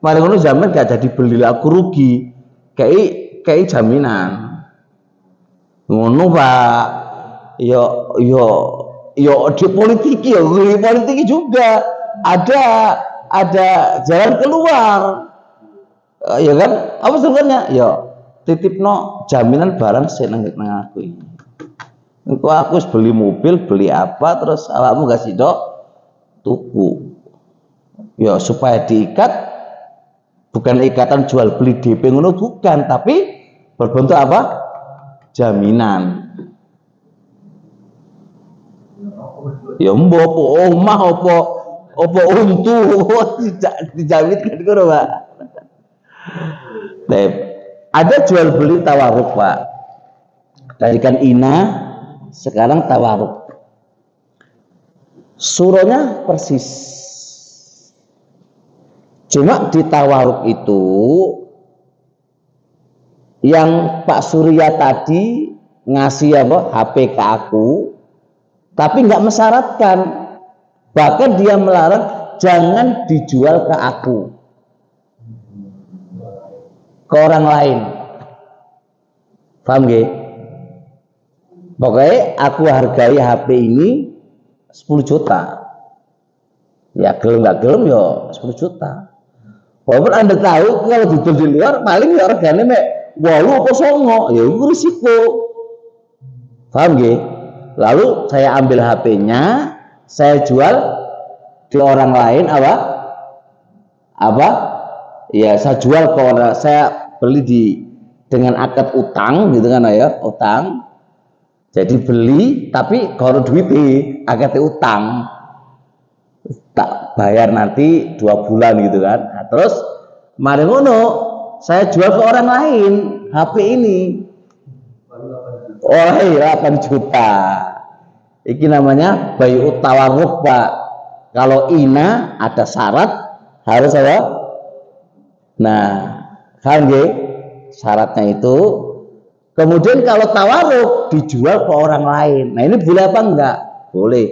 Paling ngono zaman gak jadi beli aku rugi. Kayak jaminan. Ngono Pak. Yo di politik juga ada jalan keluar. Ya kan? Apa sebenarnya? Yo titipno jaminan barang sing nang aku iki. Engko aku wis beli mobil, beli apa terus awakmu gak sidok tuku. Ya supaya diikat bukan ikatan jual beli DP ngono bukan, tapi berbentuk apa? Jaminan. Ya mbok omah apa untu tidak dijaminkan ngono, Pak. Ada jual beli tawaruk, Pak. Tadikan ina, sekarang tawaruk. Suronya persis. Cuma di tawaruk itu yang Pak Surya tadi ngasih HP ke aku, tapi nggak mensyaratkan, bahkan dia melarang jangan dijual ke aku, ke orang lain. Paham gak? Pokoknya aku hargai HP ini 10 juta. Ya gelem nggak gelem ya 10 juta. Walaupun Anda tahu kalau duduk di luar paling ya regane mek 8 apa 9, ya itu risiko. Paham gak? Lalu saya ambil HP-nya, saya jual ke orang lain apa? Ya saya jual ke orang, saya beli dengan akad utang gitu kan ya, utang. Jadi beli tapi kalau duit akad utang. Tak bayar nanti 2 bulan gitu kan. Nah, terus mari ngono saya jual ke orang lain HP ini. Oh iya 8 juta. Ini namanya bayu tawarruk, Pak. Kalau ina ada syarat harus apa? Nah, kan syaratnya itu. Kemudian kalau tawarruk dijual ke orang lain. Nah, ini boleh apa enggak? Boleh.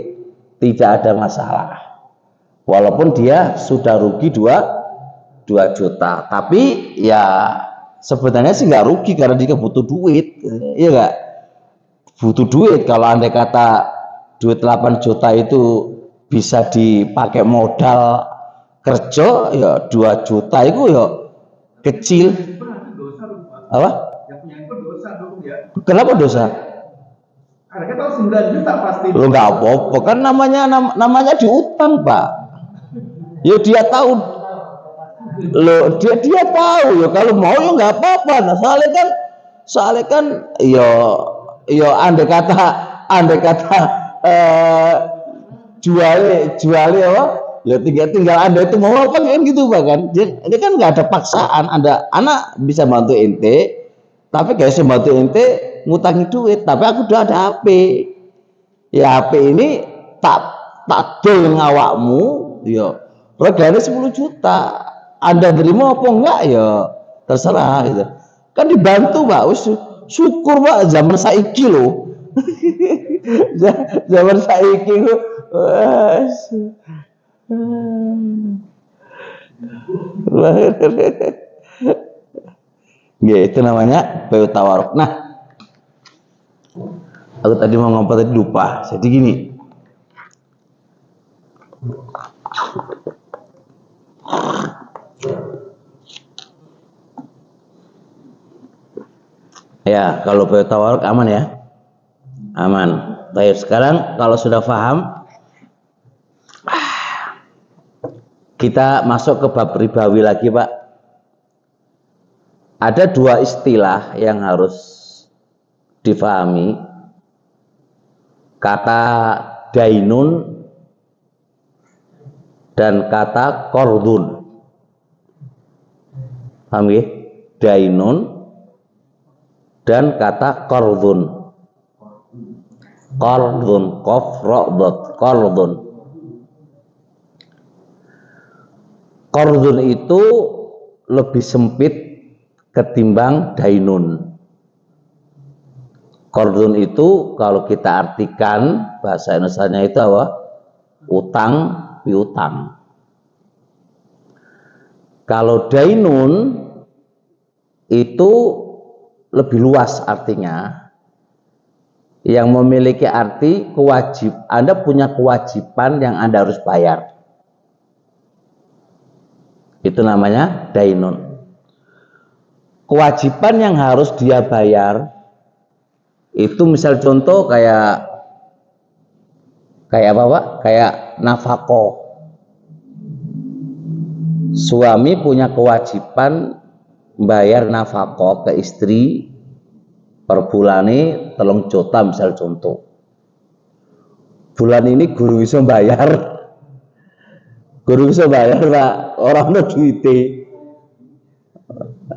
Tidak ada masalah. Walaupun dia sudah rugi 2 juta, tapi ya sebenarnya sih nggak rugi karena dia butuh duit, iya nggak? Butuh duit. Kalau andai kata duit 8 juta itu bisa dipakai modal kerja, ya 2 juta itu ya kecil. Apa? Yang punya handphone dosa dong ya. Kenapa dosa? Karena kita tahu 9 juta pasti. Lo nggak apa-apa kan namanya diutang, Pak. Ya dia tahu, lo dia tahu ya kalau mau ya nggak apa-apa. Nah, soalnya kan ya andai kata juali apa ya tinggal Anda itu mau apa kan gitu, Pak kan dia kan nggak ada paksaan. Anak bisa bantu ente, tapi guys bantu ente ngutangi duit, tapi aku udah ada HP. Ya HP ini tak dol ngawakmu ya regane 10 juta. Anda terima apa enggak ya terserah gitu. Kan dibantu, Pak. Syukur, Pak, zaman saiki loh. Zaman saiki loh. Ya, itu namanya bayu tawaruk. Nah, aku tadi mau ngomong tadi lupa. Jadi gini. Ya, kalau bayu tawaruk aman ya. Aman. Baik, sekarang kalau sudah paham, kita masuk ke bab ribawi lagi, Pak. Ada 2 istilah yang harus difahami. Kata dainun dan kata qardun. Paham ya? Dainun dan kata qardun. Qardun, qaf ra dhat, qardun. Qardun itu lebih sempit ketimbang dainun. Qardun itu kalau kita artikan bahasa Indonesianya itu apa? Utang piutang. Kalau dainun itu lebih luas artinya, yang memiliki arti Anda punya kewajiban yang Anda harus bayar. Itu namanya dainun. Kewajiban yang harus dia bayar itu misal contoh kayak apa, Pak? Kayak nafkah. Suami punya kewajiban bayar nafkah ke istri per bulane 3 juta misal contoh. Bulan ini guru bisa bayar. Guru bisa bayar, Pak. Orang ada duite.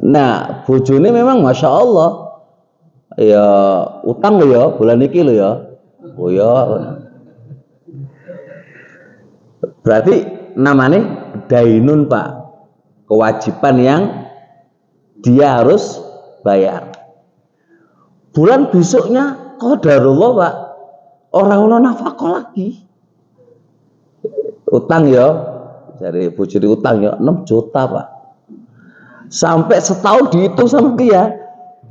Nah, bojone memang Masya Allah ya utang lo ya bulan ini lo ya. Oh ya. Berarti namanya dainun, Pak. Kewajiban yang dia harus bayar. Bulan besoknya qadarullah Pak, orang ono nafkah lagi. Utang ya, dari bojone utang ya 6 juta Pak. Sampai setahun dihitung sama dia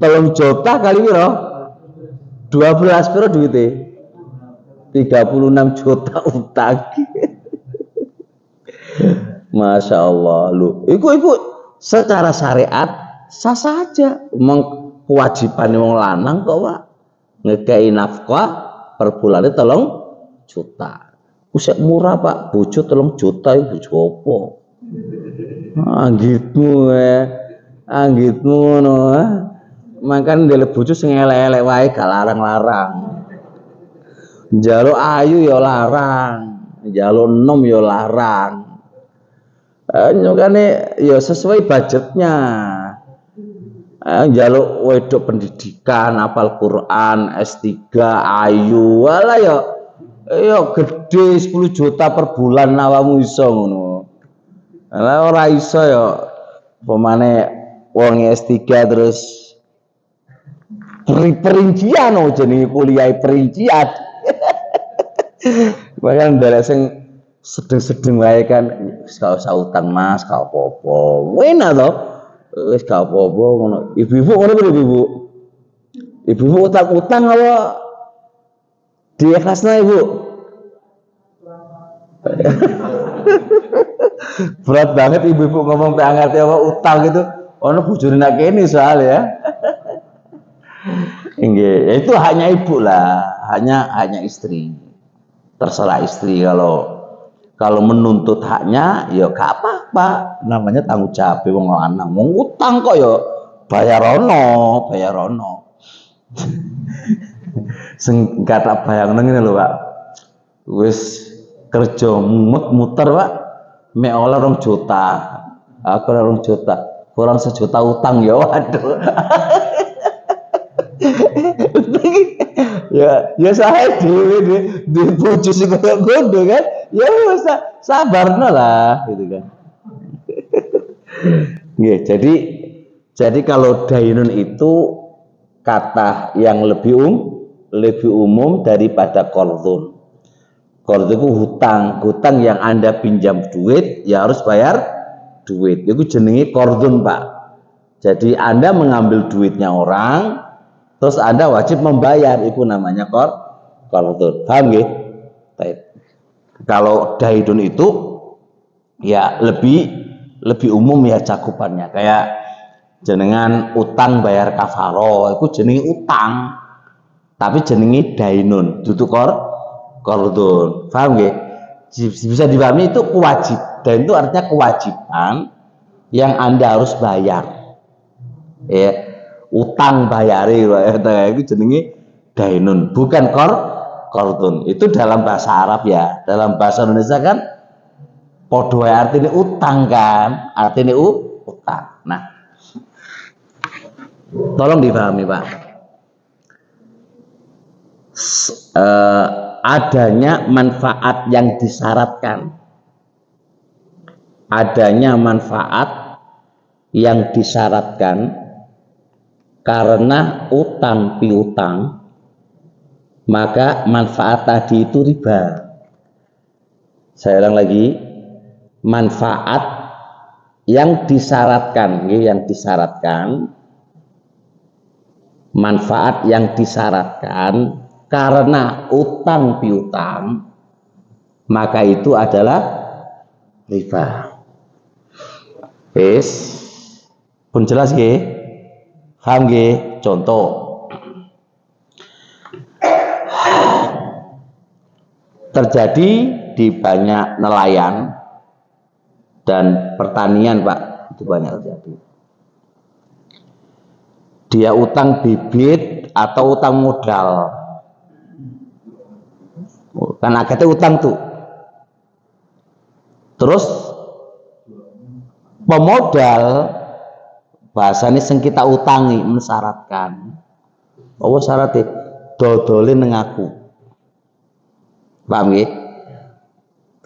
3 juta kali piro? 12 piro duitnya? 36 juta utang. Masya Allah lu. Iku secara syariat sah saja. Memang kewajiban wong lanang kok Pak. Ngekei nafkah per bulannya 3 juta. Usek murah Pak. Bojo 3 juta itu bojo apa? Anggitmu anggitmu ngono. Makan ndele bojo sing elek-elek wae gak larang-larang. Njaluk ayu ya larang, njaluk enom ya larang. Nyokane ya sesuai budgetnya. Njaluk wedok pendidikan, hafal Quran, S3, ayu, wala ya gede 10 juta per bulan awamu iso ngono. Lah ora iso ya pemane wong S3 terus perincian jenenge kuliah perincian. Bahkan dari sing sedeng-sedeng wae kan gak usah utang Mas, gak apa-apa. Enak to? Wis gak apa-apa ngono. Ibu-ibu ngono lho Ibu. Ibu-ibu utang-utang apa? Diikhlasna Ibu. Berat banget ibu-ibu ngomong pe ngerti apa utang gitu. Ono bojone nak kene soal ya. Nggih, itu hanya ibu lah, hanya istri. Terserah istri kalau menuntut haknya ya gak apa-apa, namanya tanggung jawab wong lanang. Wong utang kok ya bayar ono. Sing kata bayang ngene lho Pak. Wis kerja muter Pak, mek oleh 2 juta. Aku 2 juta, kurang 1 juta utang ya waduh. ya saya di bojo sing koyo gondo kan ya sabarno lah gitu kan. Nggih, jadi kalau dainun itu kata yang lebih umum daripada qardun. Qardun itu hutang yang Anda pinjam duit ya harus bayar duit. Itu jenenge qardun Pak. Jadi Anda mengambil duitnya orang terus Anda wajib membayar, itu namanya qardun. Paham nggih? Kalau daidun itu ya lebih umum ya cakupannya. Kayak jenengan utang bayar kafaro, itu jenenge utang. Tapi jenenge dainun, dudu qardun. Paham nggih? Bisa dipahami itu kewajiban. Dain itu artinya kewajiban yang Anda harus bayar. Ya. Utang bayari itu jenenge dainun, bukan qardun. Itu dalam bahasa Arab ya. Dalam bahasa Indonesia kan padha wae artine utang kan, artine utang. Nah, tolong dipahami Pak. Adanya manfaat yang disyaratkan. Adanya manfaat yang disyaratkan karena utang piutang, maka manfaat tadi itu riba. Saya ulang lagi, manfaat yang disyaratkan, manfaat yang disyaratkan karena utang piutang, maka itu adalah riba. Pun jelas nggih? Paham nggih? Contoh terjadi di banyak nelayan dan pertanian Pak, itu banyak terjadi. Dia utang bibit atau utang modal, kan akadnya utang tuh. Terus pemodal bahasanya sing kita utangi mensyaratkan. Apa syaratnya? Dodole neng aku. Paham nggih?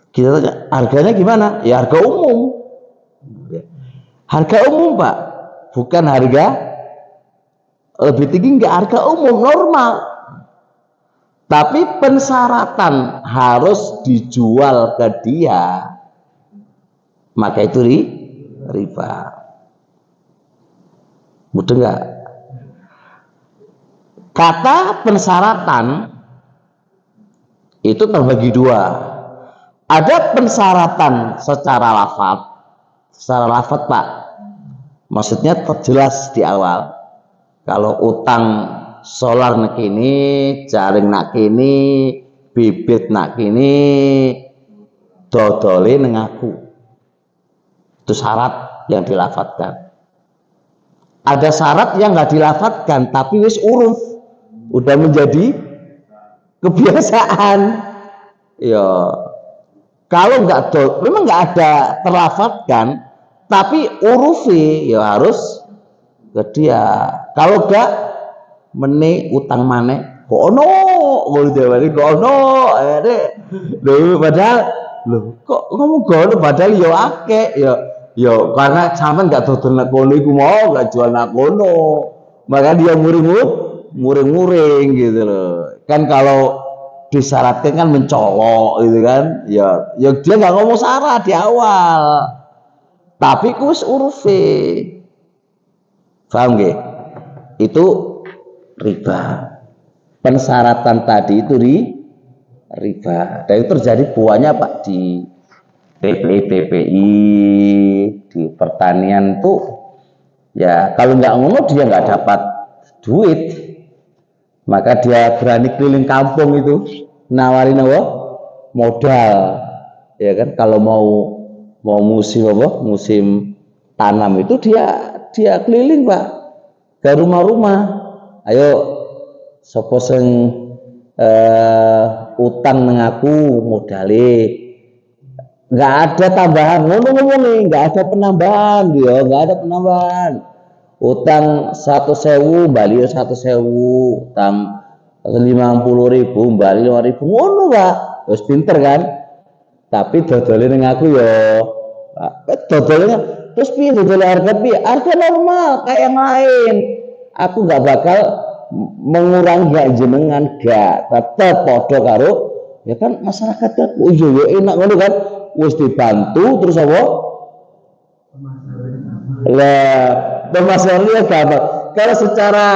Kita tanya, harganya gimana? Ya harga umum. Harga umum Pak, bukan harga lebih tinggi nggak harga umum normal. Tapi pensyaratan harus dijual ke dia, maka itu riba. Mudah nggak? Kata pensyaratan itu terbagi dua. Ada pensyaratan secara lafaz. Secara lafaz, Pak. Maksudnya terjelas di awal. Kalau utang solar nak kini, jaring nak kini, bibit nak kini, dodole nang aku. Itu syarat yang dilafatkan. Ada syarat yang nggak dilafatkan tapi wis uruf, udah menjadi kebiasaan. Ya, kalau nggak memang nggak ada terlafatkan, tapi urufnya ya harus ke dia. Kalau enggak mene utang maneh kono ngono dhewe kono lho padahal lho kok ngomong kono padahal ya akeh ya karena sampean enggak dodol nak kono iku mau enggak jual nak kono maka dia muring-muring gitu loh kan. Kalau disyaratkan kan mencolok gitu kan ya dia enggak ngomong syarat di awal tapi kus urufe, paham nggih? Itu riba. Pensyaratan tadi itu riba. Dan itu terjadi buahnya Pak di TPI, di pertanian tuh ya kalau nggak ngono dia nggak dapat duit, maka dia berani keliling kampung itu nawarin apa? Modal, ya kan? Kalau mau musim tanam itu dia keliling Pak ke rumah-rumah. Ayo sapa sing utang nang aku modale. Enggak ada tambahan. Ngono-ngono nggak ada penambahan dia, enggak ada penambahan. Utang 100.000 bali 100.000, utang 50.000 bali 5.000. Ngono, Pak. Wis pinter kan? Tapi dodole ning aku ya. Dodole terus piye dodole harga piye? Harga normal kayak yang lain. Aku nggak bakal mengurangi gak jenengan gak. Tetep padha karo ya kan masyarakat aku. Iya enak ngono kan. Wis dibantu terus apa? Lah, pemasarannya gampang. Kalau secara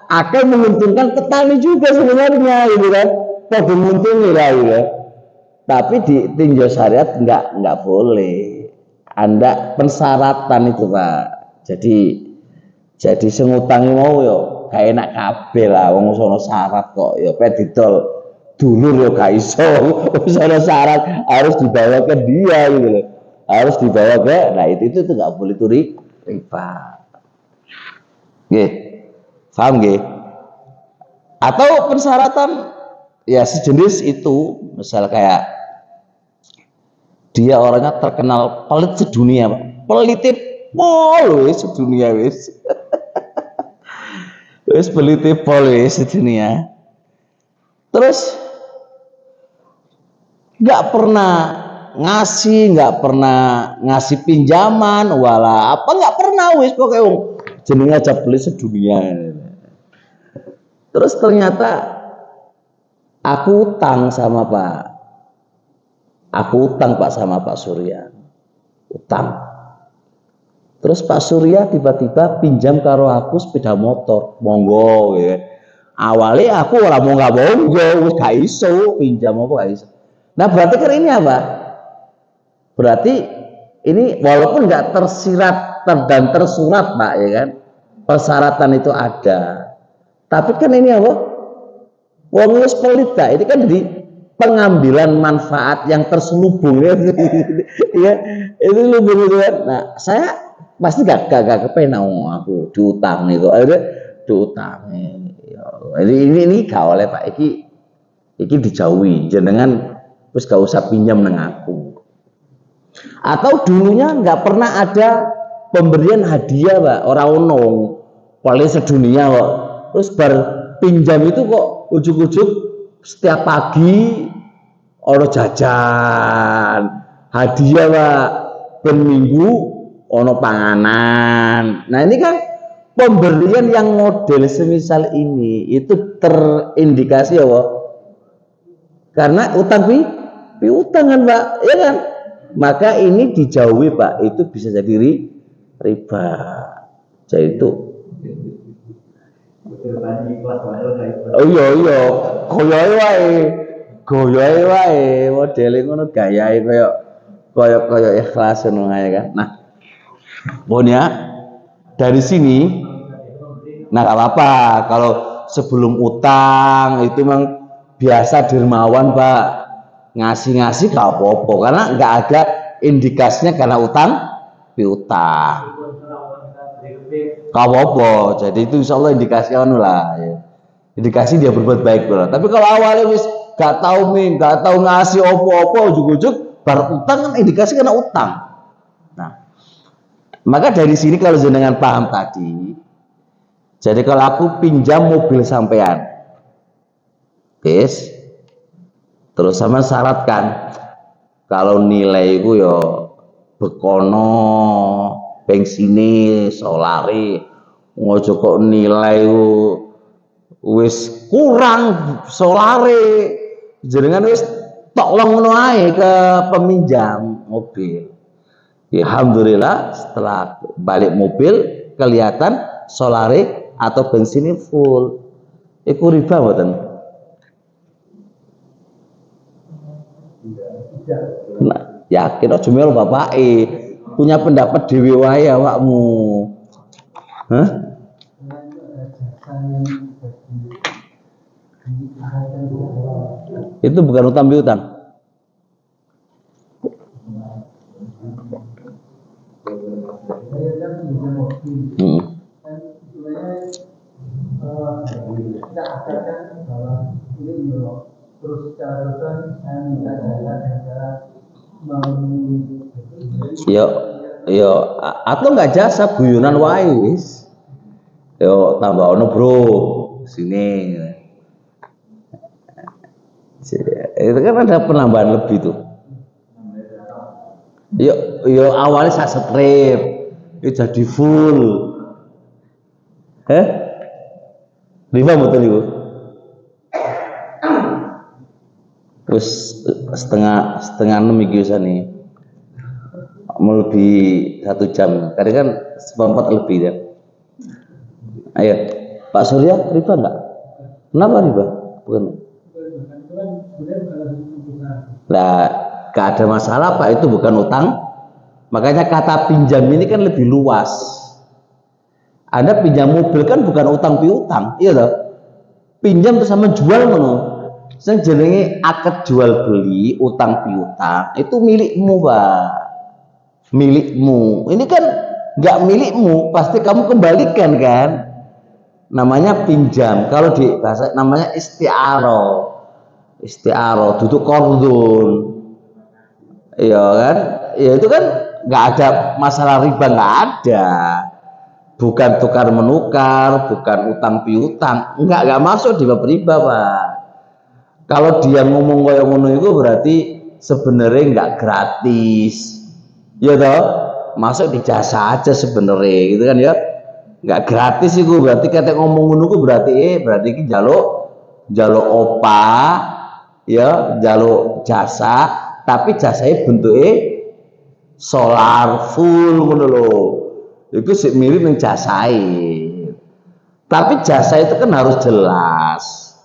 akan menguntungkan petani juga sebenarnya gitu kan. Padha menguntungi lah gitu. Tapi di tinjau syariat nggak boleh. Anda pensyaratan itu Pak. Jadi sing utangi mau yo gak enak kabeh lah wong sono syarat kok ya pe didol dulur yo gak iso. Sono syarat harus dibawa ke dia gitu loh. Harus dibawa ke nah itu enggak boleh itu riba. Nggih. Paham nggih? Atau persyaratan ya sejenis itu, misal kayak dia orangnya terkenal pelit sedunia, Pak. Pelitip pol wis sedunia wis. Wis pelitip pol wis sedunia. Terus nggak pernah ngasih pinjaman wala apa nggak pernah wis pokoknya jenenge aja pelit sedunia. Terus ternyata aku utang Pak sama Pak Surya. Utang. Terus Pak Surya tiba-tiba pinjam karo aku sepeda motor. Monggo ya. Awalnya aku ora mau nggak monggo, wis gak iso pinjam apa gak iso. Nah, berarti kan ini apa? Berarti ini walaupun nggak tersirat dan tersurat Pak ya kan. Persyaratan itu ada. Tapi kan ini apa? Wong wis pelit Pak. Ini kan jadi pengambilan manfaat yang terselubung ya. Ya, itu lubung itu kan. Nah, saya pasti gak kepenau aku diutang itu. Akhirnya diutang. Ya, ini gak oleh Pak iki dijauhi jenengan wis gak usah pinjam nang aku. Atau dulunya nggak pernah ada pemberian hadiah Pak, orang ono paling sedunia kok. Terus pinjam itu kok ujuk-ujuk setiap pagi ono jajan hadiah Pak, per minggu ono panganan. Nah ini kan pemberian yang model semisal ini itu terindikasi apa? Karena utang piutang kan Pak, ya kan? Maka ini dijauhi Pak, itu bisa jadi riba. Jadi itu. Oh iya, goyoe wae, modele ngono gayae kaya ikhlas ngono ae kan. Nah, pun ya dari sini, nah gak apa-apa kalau sebelum utang itu memang biasa dermawan Pak, ngasih gak apa-apa karena nggak ada indikasinya karena utang piutang. Gak apa-apa, jadi itu insya Allah indikasi anu lah ya. Indikasi dia berbuat baik bro. Tapi kalau awalnya wis gak tahu ngasih opo-opo ujuk-ujuk bar utang kan indikasi karena utang. Nah, maka dari sini kalau jenengan paham tadi, jadi kalau aku pinjam mobil sampean, terus sama syaratkan kalau nilai itu yo bekono, bensinnya, solare, ngojo kok nilai wis kurang solare, jenengan wis tolong ngono ae ke peminjam mobil. Ya, alhamdulillah setelah balik mobil kelihatan solare atau bensinnya full. Iku riba mboten? Nah, yakin aja melu bapake. Punya pendapat dhewe wae awakmu. Hah? Itu bukan utang piutang. Yo, atau nggak jasa guyonan wae wis. Yo tambah ono bro sini. Itu kan ada penambahan lebih tuh. Yo awalnya saya strip, itu jadi full. Lima betul ibu. Terus setengah 6 iki nih. Melebihi 1 jam. Karena kan 1/4 lebih ya. Ayo, Pak Surya riba enggak? Kenapa riba? Bukan. Nah, gak ada masalah Pak, itu bukan utang. Makanya kata pinjam ini kan lebih luas. Anda pinjam mobil kan bukan utang piutang, iya toh? Pinjam itu sama jual ngono. Sing jenenge akad jual beli, utang piutang itu milikmu, Pak. Milikmu. Ini kan nggak milikmu, pasti kamu kembalikan kan? Namanya pinjam. Kalau di bahasa namanya isti'aroh. Isti'aroh, duduk kordon. Iya kan? Ya itu kan nggak ada masalah riba, nggak ada. Bukan tukar menukar, bukan utang piutang, nggak masuk di bab riba Pak. Kalau dia ngomong kayak ngono itu berarti sebenarnya nggak gratis, ya toh, masuk di jasa aja sebenarnya, gitu kan ya, nggak gratis itu berarti kata ngomong ngono itu berarti ini jaluk opa, ya jaluk jasa, tapi jasanya bentuknya solar full ngono loh. Itu sih mirip dengan jasai. Tapi jasa itu kan harus jelas.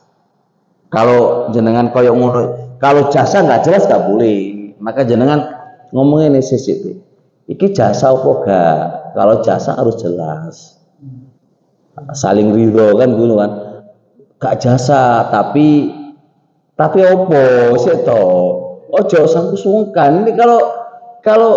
Kalau jenengan koyok ngono, kalau jasa nggak jelas nggak boleh. Maka jenengan ngomongin ini sisi. Iki jasa apa gak? Kalau jasa harus jelas. Saling ridho kan gitu kan. Gak jasa tapi opo sih toh. Ojo sangku sungkan. Ini kalau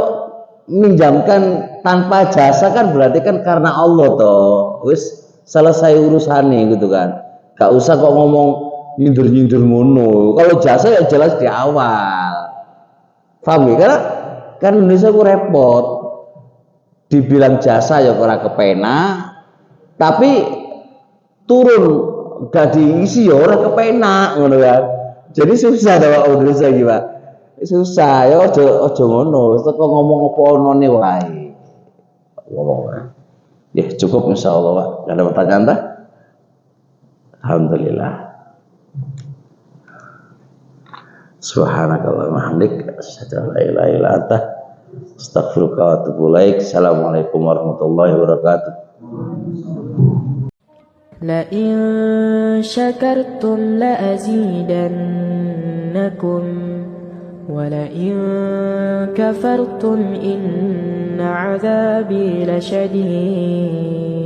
minjamkan tanpa jasa kan berarti kan karena Allah toh, wis selesai urusannya gitu kan, gak usah kok ngomong nyindir ngono. Kalau jasa ya jelas di awal, paham ya? Karena kan Indonesia ku repot, dibilang jasa ya ora kepenak, tapi turun gak diisi ya ora kepenak ngono kan, jadi susah dalam Indonesia gimana? Susah ya, ojo ngono. Kok ngomong apa onone wae. Ya, cukup insyaallah. Ada pertanyaan tak? Alhamdulillah. Subhanakallahumma hamdik asyhadu an la ilaha illa anta astaghfiruka wa atubu ilaik. Assalamualaikum warahmatullahi wabarakatuh. لئن شكرتم لأزيدنكم ولئن كفرتم إن عذابي لشديد